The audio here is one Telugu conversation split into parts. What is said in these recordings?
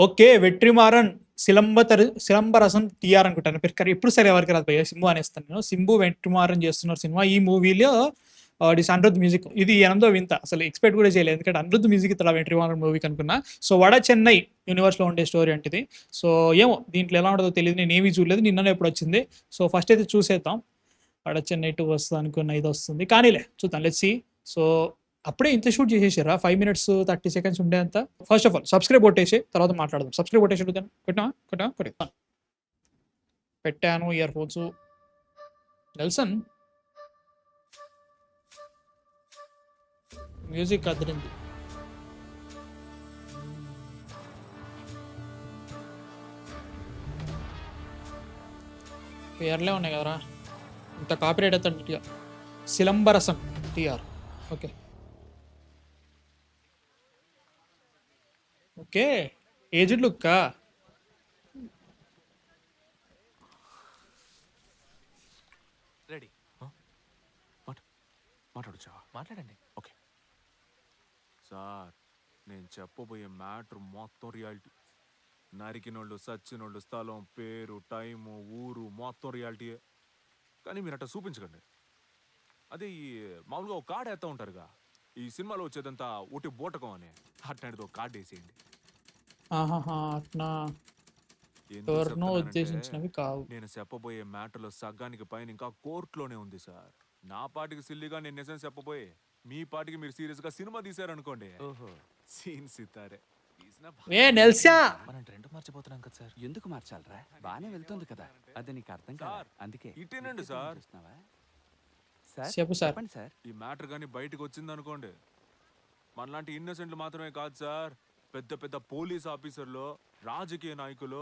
ఓకే. 'వెట్రిమారన్ సిలంబరసం టీఆర్' అనుకుంటాను. పేరు ఎప్పుడు సరే ఎవరికి రాదు భయ్యా. 'సింబు' అనేస్తాను నేను. 'సింబు వెట్రిమారన్' చేస్తున్నారు సినిమా. ఈ మూవీలో దిస్ అనిరుద్ మ్యూజిక్. ఇది ఎనిమిదో వింత. అసలు ఎక్స్‌పెక్ట్ కూడా చేయలేదు. ఎందుకంటే అనిరుద్ మ్యూజిక్ ఇత్తడా 'వెట్రిమారన్' మూవీకి అనుకున్నా. సో 'వడ చెన్నై' యూనివర్స్‌లో ఉండే స్టోరీ అంటే ఇది. సో ఏమో దీంట్లో ఎలా ఉంటదో తెలీదు. నేనేమి చూడలేదు. నిన్ననే ఎప్పుడొచ్చింది. సో ఫస్ట్ అయితే చూసేద్దాం. 'వడ చెన్నై 2' వస్తది అనుకున్న ఇదొస్తుంది. కానీలే చూద్దాం. Let's see. సో అప్పుడే ఇంత షూట్ చేసేసారా? 5 మినిట్స్ 30 సెకండ్స్ ఉండేంత. ఫస్ట్ ఆఫ్ ఆల్ సబ్స్క్రైబ్ కొట్టేసి తర్వాత మాట్లాడదాం. సబ్స్క్రైబ్ కొట్టేసి కొట్టావా? కొట్టావా? కొట్టు. పెట్టాను ఇయర్ ఫోన్స్. నెల్సన్ మ్యూజిక్ అదిరింది. పేర్లే ఉన్నాయి కదరా, ఇంత కాపీరైట్ అవుతాడు నీట్గా. Silambarasan TR. Okay okay. Aged లుక్కా? రెడీ. మాట్లాడొచ్చా? మాట్లాడండి. ఓకే సార్, నేను చెప్పబోయే మ్యాటర్ మొత్తం రియాలిటీ. నరికినోళ్ళు, సచ్చినోళ్ళు, స్థలం, పేరు, టైము, ఊరు మొత్తం రియాలిటీయే. కానీ మీరు అట్లా చూపించకండి. అదే ఈ మామూలుగా ఒక కార్డు వేస్తూ ఉంటారుగా, ఈ సినిమాలో వచ్చేదంతా ఒకటి బూటకం అని, అట్లాంటిది ఒక కార్డు వేసేయండి. అట్నా? ఎందుకు ఎవరినో చెప్తున్నానంటే, ఉద్దేశించినవి కావు. నేను చెప్పబోయే మ్యాటర్లో సగానికి పైన ఇంకా కోర్టులోనే ఉంది సార్. నా పాటికి సిల్లిగా నేను నిజం చెప్పబోయే, మీ పాటికి మీరు సీరియస్ గా సినిమా తీశారనుకోండి, ఓహో, సీన్ సితారే. ఏ నెల్సా, మనం ట్రెండ్ మర్చిపోతున్నాం కదా సార్. ఎందుకు మార్చాలరా? బానే వెళ్తుంది కదా. అది నీకు అర్థం కాదు. అందుకే ఇటేనండి సార్. చూస్తున్నావా? సార్ చెప్పు సార్. చెప్పండి సార్. ఈ మ్యాటర్ కానీ బయటకు వచ్చిందనుకోండి, మనలాంటి ఇన్నోసెంట్లు మాత్రమే కాదు సార్, పెద్ద పెద్ద పోలీస్ ఆఫీసర్లు, రాజకీయ నాయకులు,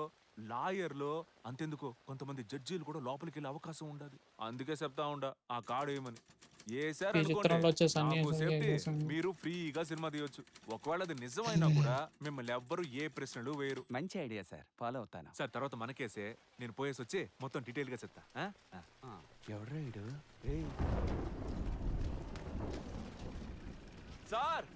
లాయర్లు, అంతెందుకు కొంతమంది జడ్జీలు కూడా లోపలికి వెళ్ళే అవకాశం ఉండదు. అందుకే చెప్తా ఉండ ఆ కార్డు ఏమని. ఈ చిత్రంలో వచ్చే సన్నివేశం మీరు ఫ్రీగా సినిమా తీయొచ్చు. ఒకవేళ అది నిజమైనా కూడా మిమ్మల్ని ఎవ్వరు ఏ ప్రశ్నలు వేయరు. మంచి ఐడియా సార్, ఫాలో అవుతాను. సార్ తర్వాత మనకేసే, నేను పోయేసి వచ్చి మొత్తం డీటెయిల్ గా చెప్తా. ఎవడ్రా వీడు? సార్,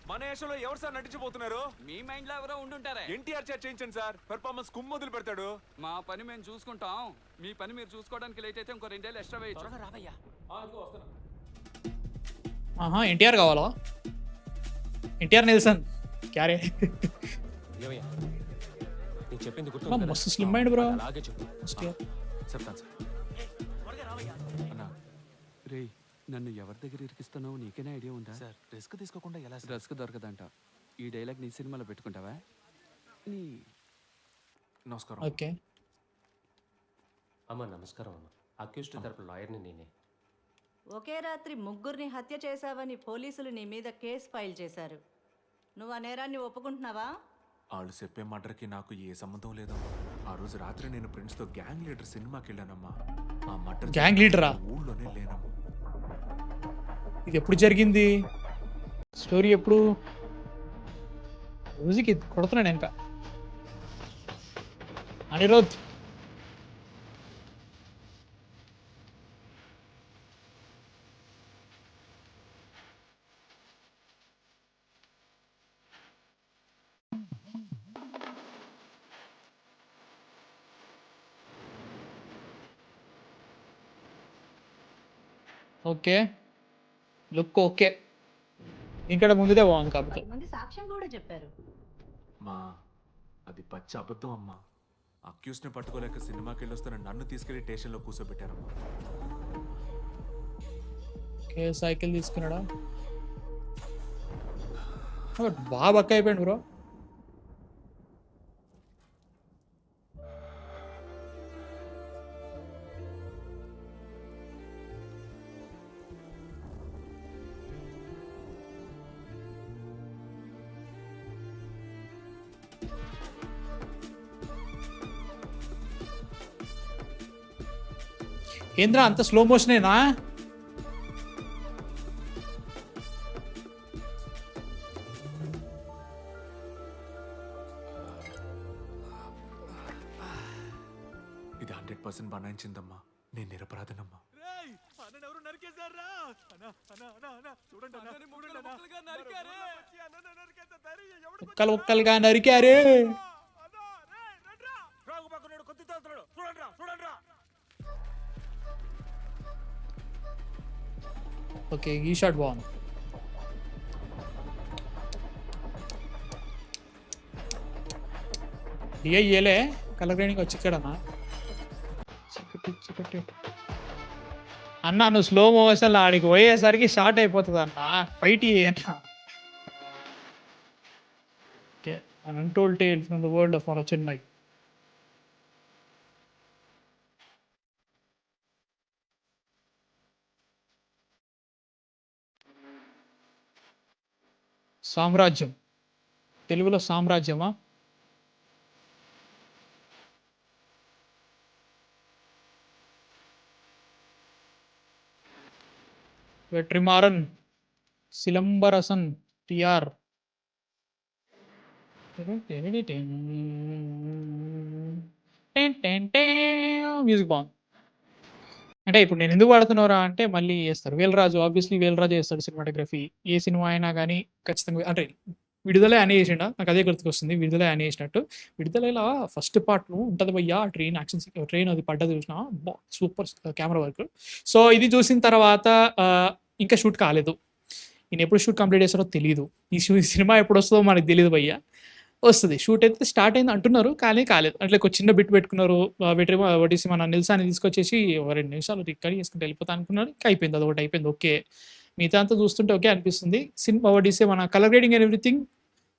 మన ఏషంలో ఎవరు సార్ నటించబోతున్నారు? మీ మైండ్ లో ఎవరో ఉండుంటారే. ఎన్టీఆర్ చేత చేయించండి సార్, పెర్ఫార్మెన్స్ కుమ్మొదులు పెడతాడు. మా పని మేము చూసుకుంటాం. మీ పని మీరు చూసుకోవడానికి లేట్ అయితే ఇంకో 2 ఏళ్ళు ఎక్స్ట్రా వేయచ్చు. రావయ్యా. ఎన్టీఆర్ కావాలా? ఎన్టీఆర్ నెల్సన్ క్యారే. ఏమయ్యా, నేను చెప్పింది గుర్తు. మస్తు స్లిమ్ అయింది బ్రో. అలాగే చెప్పు. చెప్తాను సార్. అన్నా, రే, నన్ను ఎవరి దగ్గర ఇరికిస్తున్నావు నీకేనా ఐడియా ఉందా? సార్ రిస్క్ తీసుకోకుండా ఎలా సార్? డ్రెస్కి దొరకదంట. ఈ డైలాగ్ నీ సినిమాలో పెట్టుకుంటావా? నీ నమస్కారం. ఓకే. అమ్మ నమస్కారం అమ్మ. అక్యూస్డ్ తరపు లాయర్ని నేనే. ఒకే రాత్రి ముగ్గురిని హత్య చేశావని పోలీసులు నీ మీద కేసు ఫైల్ చేశారు. నువ్వు ఆ నేరాన్ని ఒప్పుకుంటున్నావా? వాళ్ళు చెప్పే మర్డర్కి నాకు ఏ సంబంధం లేదమ్మా. ఆ రోజు రాత్రి నేను ఫ్రెండ్స్ తో గ్యాంగ్ లీడర్ సినిమాకి వెళ్ళానమ్మా. ఆ మర్డర్ గ్యాంగ్ లీడరా? ఊళ్ళోనే లేనమ్మా. ఇది ఎప్పుడు జరిగింది? స్టోరీ ఎప్పుడు? మ్యూజిక్ కొడుతున్నాడు ఇంకా. అనిరుద్. Okay, look okay. ఇక్కడ ముందుదే బాగుంది కాబట్టి. మంది సాక్ష్యం కూడా చెప్పారు. మా అది పచ్చి అబద్ధం అమ్మా. అక్యూస్ ని పట్టుకోలేక సినిమాకి వెళ్ళొస్తున్న నన్ను తీసుకెళ్లి స్టేషన్ లో కూర్చోబెట్టారమ్మా. Okay, cycle తీసుకున్నాడా? బాగా బక్క అయిపోయాడు బ్రో. ఏంద్రా అంత స్లో మోషనేనా? ఇది 100% బనాయించిందమ్మా. నేను నిరపరాధనమ్మా. ఎవరు నరికేశారా? ఒక్కలుగా నరికారే. ఓకే, ఈ షాట్ బాగుంది. డిఐఏలే కలర్ గ్రేడింగ్ వచ్చి ఇక్కడన్నా అన్న నువ్వు స్లో మోషన్ ఆడికి పోయేసరికి షార్ట్ అయిపోతుంది అన్న. ఫైట్ అన్న. Okay, untold tale from the world of Chennai. సామ్రాజ్యం, తెలుగులో సామ్రాజ్యమా? వెట్రిమారన్, సిలంబరసన్, టిఆర్. మ్యూజిక్ బాగుంది. అంటే ఇప్పుడు నేను ఎందుకు వాడుతున్నారా అంటే మళ్ళీ చేస్తారు. వేలరాజు, ఆబ్వియస్లీ వేలరాజు చేస్తాడు సినిమాటోగ్రఫీ. ఏ సినిమా అయినా కానీ ఖచ్చితంగా. అంటే విడుదల అని చేసిండా, నాకు అదే గుర్తుకొస్తుంది. విడుదల అని చేసినట్టు విడుదలలో ఫస్ట్ పార్ట్ ఉంటుంది భయ్యా, ట్రైన్ యాక్షన్ ట్రైన్ అది పడ్డది చూసిన సూపర్ కెమెరా వర్క్. సో ఇది చూసిన తర్వాత ఇంకా షూట్ కాలేదు. ఈయన ఎప్పుడు షూట్ కంప్లీట్ చేస్తారో తెలియదు. ఈ సినిమా ఎప్పుడు వస్తుందో మనకు తెలియదు భయ్యా. వస్తుంది, షూట్ అయితే స్టార్ట్ అయింది అంటున్నారు కానీ కాలేదు. అట్లా ఒక చిన్న బిట్ పెట్టుకున్నారు. ఒకటి మన నిల్సాన్ని తీసుకొచ్చేసి 2 నిమిషాలు రికార్డ్ చేసుకుంటే వెళ్ళిపోతా అనుకున్నారు. ఇంకా అయిపోయింది, అది ఒకటి అయిపోయింది. ఓకే, మిగతా అంతా చూస్తుంటే ఓకే అనిపిస్తుంది. సినిమా ఒకటిసే మన colour grading and everything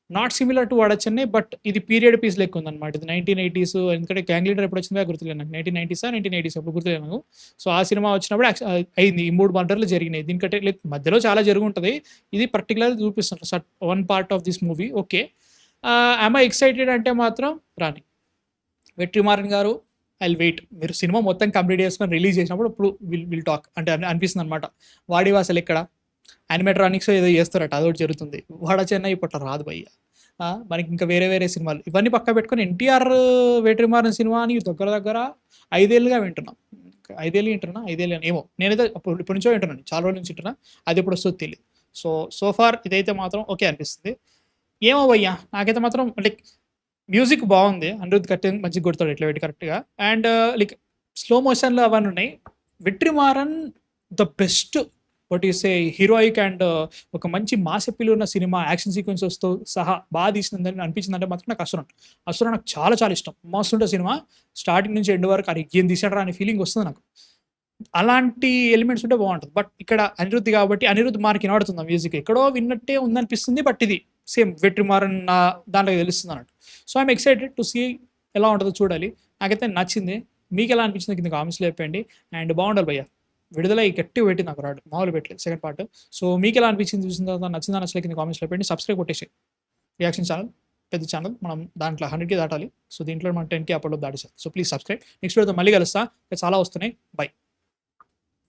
not similar to వాడచ్చనే, బట్ ఇది పీరియడ్ పీస్ లెక్క ఉందన్నమాట. ఇది 1980s. ఎందుకంటే గ్యాంగ్ లీడర్ ఎప్పుడు వచ్చిందో గుర్తులేదు నాకు. 1990s 1980s అప్పుడు గుర్తులేదు నాకు. సో ఆ సినిమా వచ్చినప్పుడు అయింది. ఈ 3 మర్డర్లు జరిగినాయి. దీనికంటే లైక్ మధ్యలో చాలా జరుగుంటుంది. ఇది పర్టికులర్ చూపిస్తున్నారు one part of this movie. Okay, I excited అంటే మాత్రం రాని. వెట్రిమారన్ గారు, ఐ వెయిట్. మీరు సినిమా మొత్తం కంప్లీట్ చేసుకొని రిలీజ్ చేసినప్పుడు ఇప్పుడు విల్ టాక్ అంటే అనిపిస్తుంది అనమాట. వాడి అసలు ఎక్కడ యానిమేట్రానిక్స్ ఏదో చేస్తారట, అదొకటి జరుగుతుంది. వాడ చెన్నై ఇప్పుడు రాదు భయ్య. మనకి ఇంకా వేరే వేరే సినిమాలు ఇవన్నీ పక్క పెట్టుకొని ఎన్టీఆర్ వెట్రిమారన్ సినిమా అని దగ్గర 5 ఏళ్ళుగా వింటున్నాం. 5 ఏళ్ళు వింటున్నా, 5 ఏళ్ళు ఏమో. నేనైతే ఇప్పటి నుంచో వింటున్నాను, చాలా రోజుల నుంచి వింటున్నా. అది ఎప్పుడు వస్తుందో తెలియదు. సో ఫార్ ఇదైతే మాత్రం ఓకే అనిపిస్తుంది. ఏమో భయ్యా, నాకైతే మాత్రం లైక్ మ్యూజిక్ బాగుంది. అనిరుద్ధ్ కట్టెన్ మంచిగా కొడతాడు ఇట్లా పెట్టి కరెక్ట్గా. అండ్ లైక్ స్లో మోషన్లో అవన్నీ ఉన్నాయి. Vetrimaaran the best what is a heroic and ఒక మంచి మాస్ అప్పీల్ ఉన్న సినిమా, యాక్షన్ సీక్వెన్సెస్తో సహా బాగా తీసిందని అనిపించిందంటే మాత్రం నాకు అసురన్ నాకు చాలా చాలా ఇష్టం. మస్తుంటే సినిమా స్టార్టింగ్ నుంచి ఎండ్ వరకు అది ఏం తీసాడరా అనే ఫీలింగ్ వస్తుంది నాకు. అలాంటి ఎలిమెంట్స్ ఉంటే బాగుంటుంది. బట్ ఇక్కడ అనిరుద్ధ్ కాబట్టి అనిరుద్ధ్ మార్క్ వినబడుతుంది. ఆ మ్యూజిక్ ఎక్కడో విన్నట్టే ఉందనిపిస్తుంది. బట్ ఇది సేమ్ వెట్రిమారన్ దాంట్లో తెలుస్తుంది అన్నట్టు. So I'm excited to see ఎలా ఉంటుందో చూడాలి. నాకైతే నచ్చింది. మీకు ఎలా అనిపించింది కింద కామెంట్స్లో చెప్పండి. అండ్ బాగుండాలి భయ్య, విడుదల గట్టిగా పెట్టి నాకు రాడు, మామూలు పెట్టలేదు సెకండ్ పార్ట్. సో మీకు ఎలా అనిపించింది, చూసిన తర్వాత నచ్చిందా నచ్చలే కింద కామెంట్స్లో పెట్టండి. సబ్స్క్రైబ్ కొట్టేసి రియాక్షన్ ఛానల్ పెద్ద ఛానల్, మనం దాంట్లో 100K దాటాలి. సో దీంట్లో మనం 10K అప్లోడ్ దాటేసాం. So please subscribe. నెక్స్ట్ వీడియోతో మళ్ళీ కలుస్తా, చాలా వస్తున్నాయి. బై.